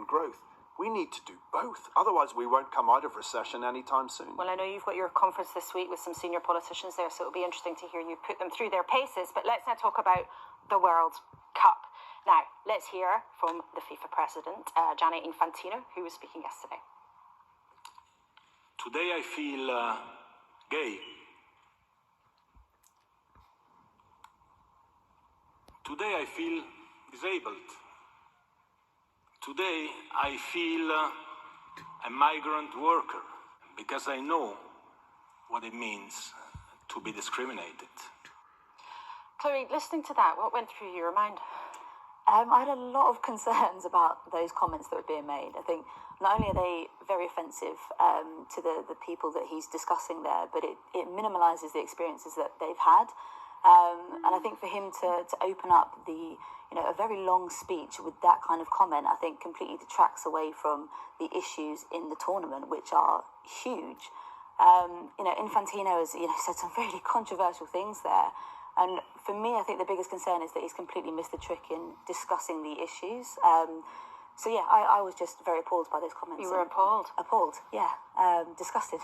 growth. We need to do both. Otherwise, we won't come out of recession anytime soon. Well, I know you've got your conference this week with some senior politicians there, so it'll be interesting to hear you put them through their paces. But let's now talk about the World Cup. Now, let's hear from the FIFA president, Gianni Infantino, who was speaking yesterday. Today I feel gay. Today I feel disabled. Today I feel a migrant worker because I know what it means to be discriminated. Chloe, listening to that, what went through your mind? I had a lot of concerns about those comments that were being made. I think not only are they very offensive to the people that he's discussing there, but it minimalises the experiences that they've had. And I think for him to open up a very long speech with that kind of comment, I think completely detracts away from the issues in the tournament, which are huge. Infantino has said some really controversial things there. And for me, I think the biggest concern is that he's completely missed the trick in discussing the issues. I was just very appalled by those comments. You were appalled? Appalled, yeah. Disgusted.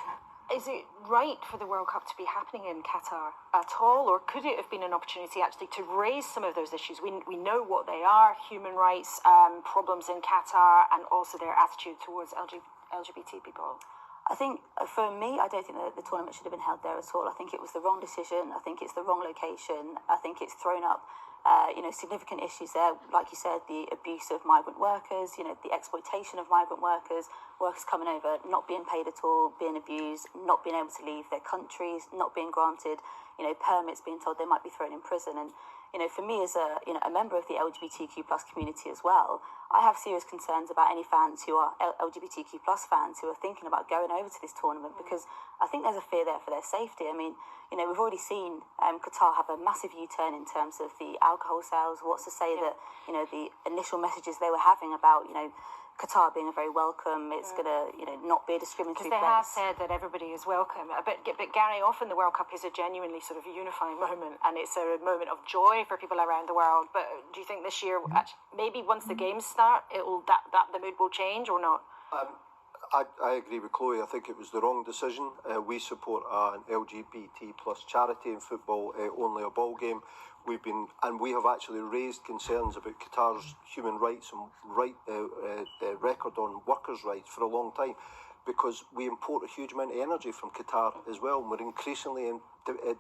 Is it right for the World Cup to be happening in Qatar at all, or could it have been an opportunity actually to raise some of those issues? We know what they are, human rights problems in Qatar, and also their attitude towards LGBT people. I think for me, I don't think that the tournament should have been held there at all. I think it was the wrong decision. I think it's the wrong location. I think it's thrown up significant issues there. Like you said, the abuse of migrant workers, the exploitation of migrant workers coming over, not being paid at all, being abused, not being able to leave their countries, not being granted, permits, being told they might be thrown in prison. And, for me as a member of the LGBTQ plus community as well, I have serious concerns about any fans who are LGBTQ plus fans who are thinking about going over to this tournament, because I think there's a fear there for their safety. I mean, we've already seen Qatar have a massive U-turn in terms of the alcohol sales. What's to say that, the initial messages they were having about, Qatar being a very welcome, it's going to, not be a discriminatory place. Because they have said that everybody is welcome. But Gary, often the World Cup is a genuinely sort of unifying moment, and it's a moment of joy for people around the world. But do you think this year, maybe once the games start, the mood will change or not? I agree with Chloe. I think it was the wrong decision. We support an LGBT plus charity in football, only a ball game. We have actually raised concerns about Qatar's human rights and record on workers' rights for a long time, because we import a huge amount of energy from Qatar as well, and we're increasingly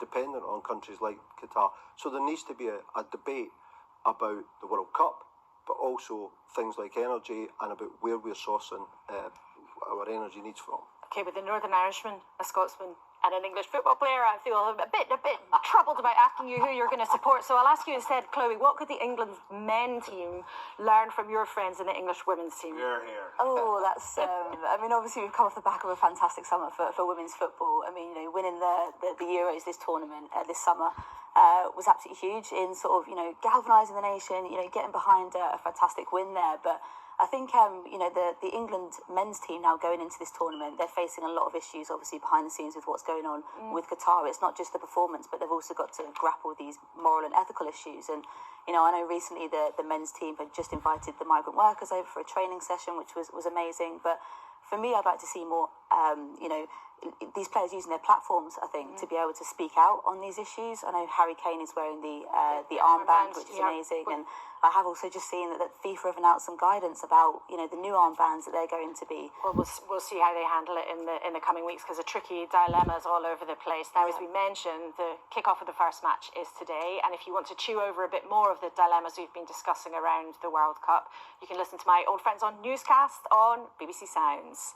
dependent on countries like Qatar. So there needs to be a debate about the World Cup, but also things like energy and about where we're sourcing our energy needs from. Okay, with a Northern Irishman, a Scotsman, and an English football player, I feel a bit troubled about asking you who you're going to support. So I'll ask you instead, Chloe, what could the England men team learn from your friends in the English women's team? Here. Oh, that's... obviously we've come off the back of a fantastic summer for women's football. I mean, winning the Euros this tournament, this summer, was absolutely huge in sort of, galvanising the nation, getting behind a fantastic win there. But I think, the England men's team now going into this tournament, they're facing a lot of issues, obviously, behind the scenes with what's going on with Qatar. It's not just the performance, but they've also got to grapple with these moral and ethical issues. And, I know recently the men's team had just invited the migrant workers over for a training session, which was amazing. But for me, I'd like to see more, these players using their platforms, I think, to be able to speak out on these issues. I know Harry Kane is wearing the armband, which is amazing. And I have also just seen that FIFA have announced some guidance about, the new armbands that they're going to be. Well, we'll see how they handle it in the coming weeks, because the tricky dilemmas all over the place. Now, as we mentioned, the kickoff of the first match is today. And if you want to chew over a bit more of the dilemmas we've been discussing around the World Cup, you can listen to my old friends on Newscast on BBC Sounds.